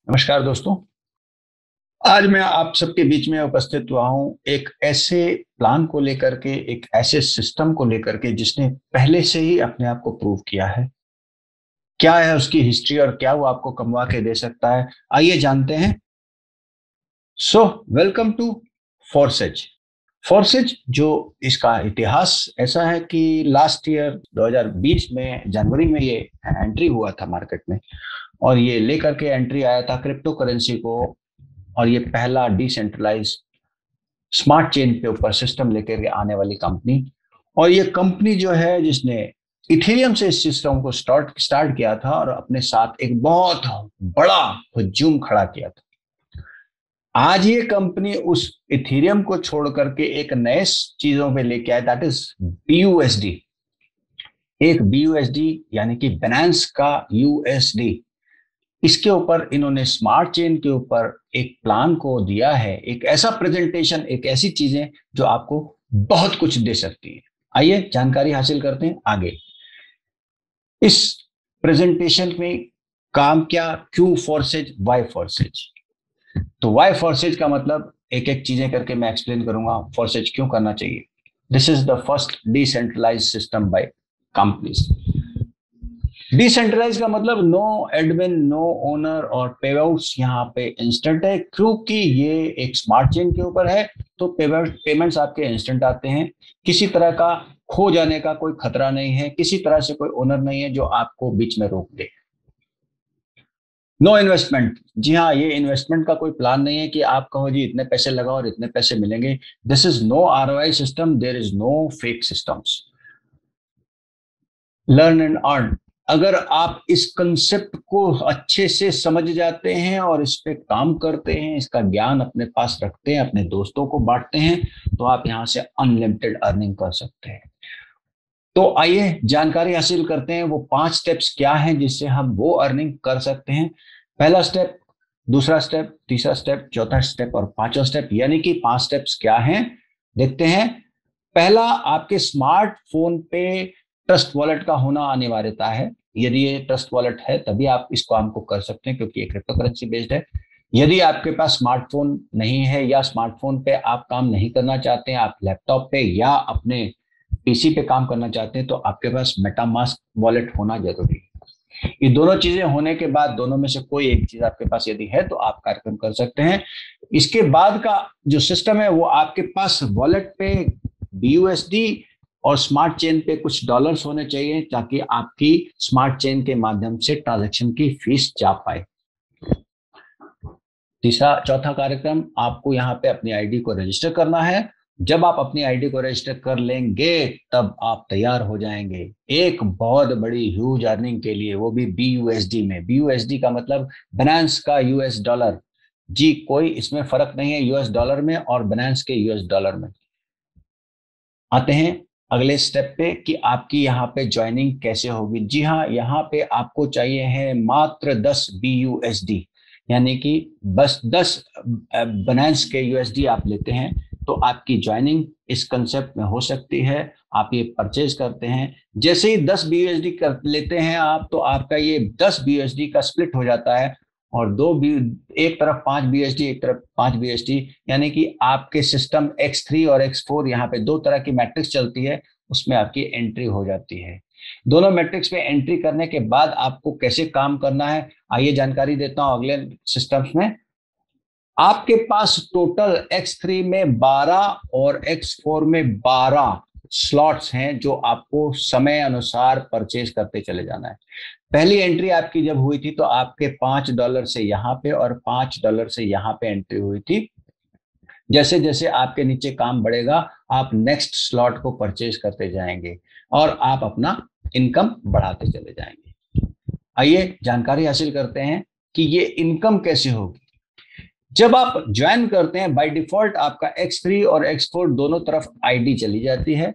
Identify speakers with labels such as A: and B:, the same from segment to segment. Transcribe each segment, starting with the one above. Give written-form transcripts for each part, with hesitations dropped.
A: नमस्कार दोस्तों। आज मैं आप सबके बीच में उपस्थित हुआ हूं एक ऐसे प्लान को लेकर के, एक ऐसे सिस्टम को लेकर के जिसने पहले से ही अपने आप को प्रूव किया है। क्या है उसकी हिस्ट्री और क्या वो आपको कमवा के दे सकता है, आइए जानते हैं। So welcome two forces. Forces जो इसका इतिहास ऐसा है कि लास्ट ईयर 2020 में जनवरी में ये एंट्री हुआ था मार्केट में, और ये लेकर के एंट्री आया था क्रिप्टो करेंसी को। और ये पहला डिसेंट्रलाइज स्मार्ट चेन के ऊपर सिस्टम लेकर के आने वाली कंपनी। और ये कंपनी जो है जिसने इथेरियम से इस सिस्टम को स्टार्ट स्टार्ट किया था और अपने साथ एक बहुत बड़ा हुजूम खड़ा किया था। आज ये कंपनी उस इथेरियम को छोड़ करके एक नए चीजों पे लेके आया, दैट इज बीयूएसडी। एक बीयूएसडी यानी कि बाइनेंस का यूएसडी, इसके ऊपर इन्होंने स्मार्ट चेन के ऊपर एक प्लान को दिया है, एक ऐसा प्रेजेंटेशन, एक ऐसी चीजें जो आपको बहुत कुछ दे सकती है। आइए जानकारी हासिल करते हैं आगे। इस प्रेजेंटेशन में काम क्या, क्यों फोर्सेज, वाई फोर्सेज। तो वाई फोर्सेज का मतलब एक एक चीजें करके मैं एक्सप्लेन करूंगा फोर्सेज क्यों करना चाहिए। This is the first decentralise system by companies. Decentralise का मतलब नो एडमिन, नो ओनर और पेआउट्स यहाँ पे इंस्टेंट है, क्योंकि ये एक स्मार्ट चेन के ऊपर है। तो पेमेंट्स आपके इंस्टेंट आते हैं, किसी तरह का खो जाने का कोई खतरा नहीं है, किसी तरह से कोई ओनर नहीं है जो आपको बीच में रोक दे। नो इन्वेस्टमेंट, जी हाँ, ये इन्वेस्टमेंट का कोई प्लान नहीं है कि आप कहो जी इतने पैसे लगाओ और इतने पैसे मिलेंगे। This is no ROI system, there is no fake systems. Learn and earn, अगर आप इस कंसेप्ट को अच्छे से समझ जाते हैं और इस पे काम करते हैं, इसका ज्ञान अपने पास रखते हैं, अपने दोस्तों को बांटते हैं, तो आप यहां से अनलिमिटेड अर्निंग कर सकते हैं। तो आइए जानकारी हासिल करते हैं वो 5 स्टेप्स क्या हैं जिससे हम वो अर्निंग कर सकते हैं। पहला स्टेप, दूसरा स्टेप, तीसरा स्टेप, चौथा स्टेप और पांचवा स्टेप, यानी कि 5 स्टेप्स क्या हैं देखते हैं। पहला, आपके स्मार्टफोन पे ट्रस्ट वॉलेट का होना अनिवार्यता है। यदि ये ट्रस्ट वॉलेट है तभी आप इस काम को कर सकते हैं, क्योंकि ये क्रिप्टो करेंसी बेस्ड है। यदि आपके पास स्मार्टफोन नहीं है या स्मार्टफोन पे आप काम नहीं करना चाहते हैं, आप लैपटॉप पे या अपने पीसी पे काम करना चाहते हैं, तो आपके पास मेटामास्क वॉलेट होना जरूरी है। ये दोनों चीजें होने के बाद, दोनों में से कोई एक चीज आपके पास यदि है तो आप कार्यक्रम कर सकते हैं। इसके बाद का जो सिस्टम है वो आपके पास वॉलेट पे बीयूएसडी और स्मार्ट चेन पे कुछ डॉलर्स होने चाहिए, ताकि आपकी स्मार्ट चेन के माध्यम से ट्रांजैक्शन की फीस जा पाए। तीसरा चौथा कार्यक्रम, आपको यहाँ पे अपनी आईडी को रजिस्टर करना है। जब आप अपनी आईडी को रजिस्टर कर लेंगे तब आप तैयार हो जाएंगे एक बहुत बड़ी ह्यूज अर्निंग के लिए, वो भी बीयूएसडी में। बीयूएसडी का मतलब बाइनेंस का यूएस डॉलर। जी, कोई इसमें फर्क नहीं है यूएस डॉलर में और बाइनेंस के यूएस डॉलर में। आते हैं अगले स्टेप पे कि आपकी यहाँ पे ज्वाइनिंग कैसे होगी। जी हाँ, यहाँ पे आपको चाहिए है मात्र 10 बीयूएसडी, यानी कि बस 10 बाइनेंस के यूएसडी आप लेते हैं तो आपकी ज्वाइनिंग इस कंसेप्ट में हो सकती है। आप ये परचेज करते हैं, जैसे ही 10 बीयूएसडी कर लेते हैं आप, तो आपका ये 10 बीयूएसडी का स्प्लिट हो जाता है और एक तरफ 5 बीएसडी, एक तरफ 5 बीएसडी, यानी कि आपके सिस्टम X3 और X4, यहाँ पे दो तरह की मैट्रिक्स चलती है, उसमें आपकी एंट्री हो जाती है। दोनों मैट्रिक्स में एंट्री करने के बाद आपको कैसे काम करना है, आइए जानकारी देता हूं अगले सिस्टम्स में। आपके पास टोटल X3 में 12 और X4 में 12 स्लॉट्स हैं जो आपको समय अनुसार परचेज करते चले जाना है। पहली एंट्री आपकी जब हुई थी तो आपके $5 से यहाँ पे और $5 से यहाँ पे एंट्री हुई थी। जैसे जैसे आपके नीचे काम बढ़ेगा आप नेक्स्ट स्लॉट को परचेज करते जाएंगे और आप अपना इनकम बढ़ाते चले जाएंगे। आइए जानकारी हासिल करते हैं कि ये इनकम कैसे होगी। जब आप ज्वाइन करते हैं, बाय डिफॉल्ट आपका X3 और X4 दोनों तरफ आईडी चली जाती है।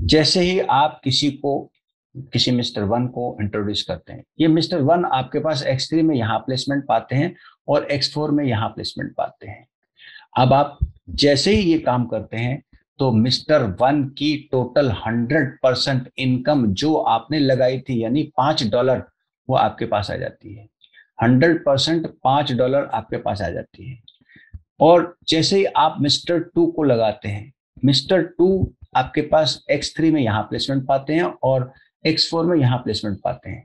A: जैसे ही आप किसी मिस्टर वन को इंट्रोड्यूस करते हैं, ये मिस्टर वन आपके पास X3 में यहाँ प्लेसमेंट पाते हैं और X4 में यहाँ प्लेसमेंट पाते हैं। अब आप जैसे ही ये काम करते हैं तो मिस्टर वन की टोटल 100% इनकम जो आपने लगाई थी, यानी $5, वो आपके पास आ जाती है। 100% $5 आपके पास आ जाती है। और जैसे ही आप मिस्टर टू को लगाते हैं, मिस्टर टू आपके पास X3 में यहाँ प्लेसमेंट पाते हैं और X4 में यहाँ प्लेसमेंट पाते हैं।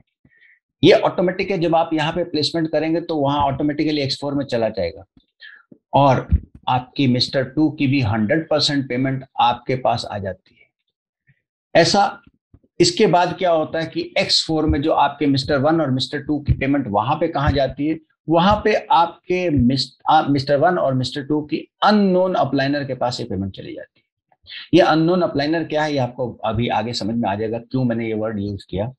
A: ये ऑटोमेटिक है, जब आप यहाँ पे प्लेसमेंट करेंगे तो वहां ऑटोमेटिकली X4 में चला जाएगा और आपकी मिस्टर टू की भी 100% पेमेंट आपके पास आ जाती है। ऐसा इसके बाद क्या होता है कि X4 में जो आपके मिस्टर वन और मिस्टर टू की पेमेंट वहां पे कहाँ जाती है, वहां पे आपके मिस्टर वन और मिस्टर टू की अननोन अपलाइनर के पास ये पेमेंट चली जाती है। ये अननोन अपलाइनर क्या है, ये आपको अभी आगे समझ में आ जाएगा क्यों मैंने ये वर्ड यूज किया।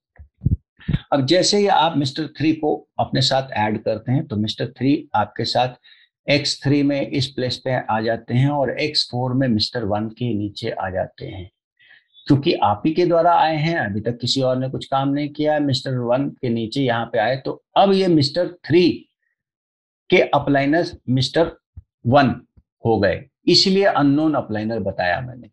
A: अब जैसे ही आप मिस्टर थ्री को अपने साथ ऐड करते हैं तो मिस्टर थ्री आपके साथ X3 में इस प्लेस पे आ जाते हैं और X4 में मिस्टर वन के नीचे आ जाते हैं। क्योंकि आप ही के द्वारा आए हैं, अभी तक किसी और ने कुछ काम नहीं किया, मिस्टर वन के नीचे यहाँ पे आए, तो अब ये मिस्टर थ्री के अपलाइनर्स मिस्टर वन हो गए, इसलिए अननोन अपलाइनर बताया मैंने।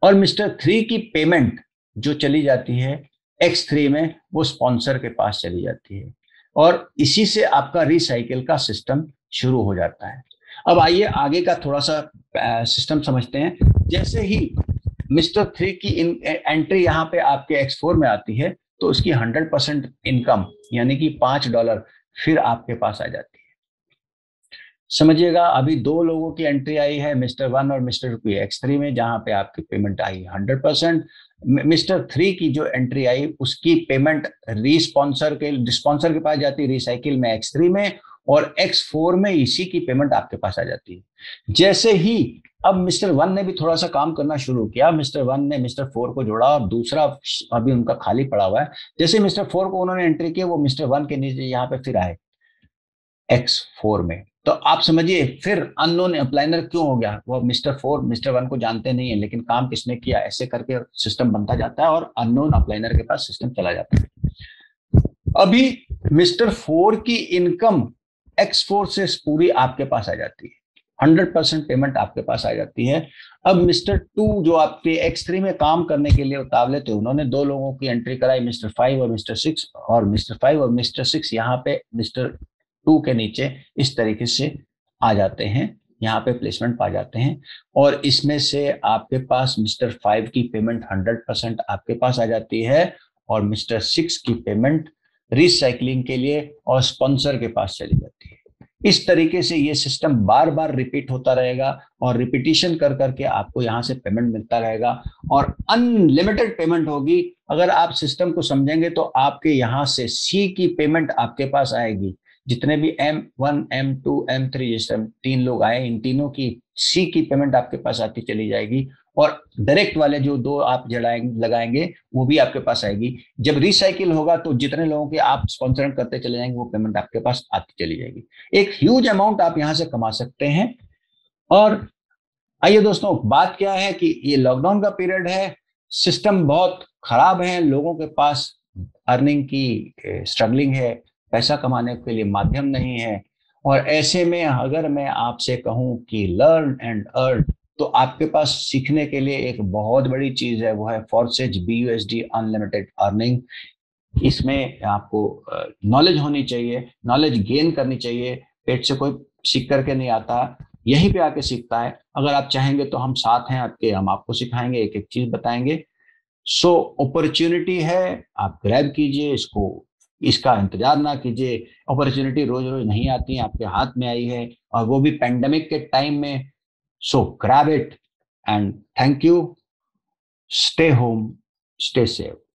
A: और मिस्टर थ्री की पेमेंट जो चली जाती है X3 में, वो स्पॉन्सर के पास चली जाती है और इसी से आपका रिसाइकिल का सिस्टम शुरू हो जाता है। अब आइए आगे का थोड़ा सा सिस्टम समझते हैं। जैसे ही मिस्टर थ्री की एंट्री यहाँ पे आपके X4 में आती है तो उसकी 100% इनकम यानी कि $5 फिर आपके पास आ जाती है। समझिएगा, अभी दो लोगों की एंट्री आई है, मिस्टर वन और मिस्टर टू की X3 में, जहां पे आपकी पेमेंट आई 100%। मिस्टर थ्री की जो एंट्री आई उसकी पेमेंट रिस्पॉन्सर के पास जाती है रिसाइकिल में X3 में, और X4 में इसी की पेमेंट आपके पास आ जाती है। जैसे ही अब मिस्टर वन ने भी थोड़ा सा काम करना शुरू किया, मिस्टर वन ने मिस्टर फोर को जोड़ा और दूसरा अभी उनका खाली पड़ा हुआ है। जैसे मिस्टर फोर को उन्होंने एंट्री किया, वो मिस्टर वन के नीचे यहाँ पे फिर आए X4 में। तो आप समझिए फिर अननोन अप्लाइनर क्यों हो गया, वो मिस्टर फोर मिस्टर वन को जानते नहीं है लेकिन काम किसने किया, ऐसे करके सिस्टम बनता जाता है और अननोन अप्लाइनर के पास सिस्टम चला जाता है। अभी मिस्टर फोर की इनकम X4 से पूरी आपके पास आ जाती है, 100% पेमेंट आपके पास आ जाती है। अब मिस्टर टू जो आपके X3 में काम करने के लिए उतावले थे, उन्होंने दो लोगों की एंट्री कराई, मिस्टर फाइव और मिस्टर सिक्स, और मिस्टर फाइव और मिस्टर सिक्स यहाँ पे मिस्टर टू के नीचे इस तरीके से आ जाते हैं, यहाँ पे प्लेसमेंट पा जाते हैं। और इसमें से आपके पास मिस्टर फाइव की पेमेंट 100% आपके पास आ जाती है और मिस्टर सिक्स की पेमेंट रिसाइकलिंग के लिए और स्पॉन्सर के पास चली जाती है। इस तरीके से ये सिस्टम बार बार रिपीट होता रहेगा और रिपीटिशन कर करके आपको यहाँ से पेमेंट मिलता रहेगा और अनलिमिटेड पेमेंट होगी। अगर आप सिस्टम को समझेंगे तो आपके यहाँ से सी की पेमेंट आपके पास आएगी, जितने भी M1 M2 M3 जैसे तीन लोग आए, इन तीनों की सी की पेमेंट आपके पास आती चली जाएगी और डायरेक्ट वाले जो दो आप लगाएंगे वो भी आपके पास आएगी। जब रिसाइकिल होगा तो जितने लोगों के आप स्पॉन्सर करते चले जाएंगे वो पेमेंट आपके पास आती चली जाएगी। एक ह्यूज अमाउंट आप यहां से कमा सकते हैं। और आइए दोस्तों, बात क्या है कि ये लॉकडाउन का पीरियड है, सिस्टम बहुत खराब है, लोगों के पास अर्निंग की स्ट्रगलिंग है, पैसा कमाने के लिए माध्यम नहीं है। और ऐसे में अगर मैं आपसे कहूं कि लर्न एंड अर्न, तो आपके पास सीखने के लिए एक बहुत बड़ी चीज है, वो है फोर्सेज BUSD अनलिमिटेड अर्निंग। इसमें आपको नॉलेज होनी चाहिए, नॉलेज गेन करनी चाहिए। पेट से कोई सीख करके नहीं आता, यहीं पे आके सीखता है। अगर आप चाहेंगे तो हम साथ हैं आपके, हम आपको सिखाएंगे, एक एक चीज बताएंगे। सो अपॉर्चुनिटी है, आप ग्रैब कीजिए इसको, इसका इंतजार ना कीजिए। अपॉर्चुनिटी रोज रोज नहीं आती है, आपके हाथ में आई है और वो भी पेंडेमिक के टाइम में। सो grab it and thank you. Stay home, stay safe.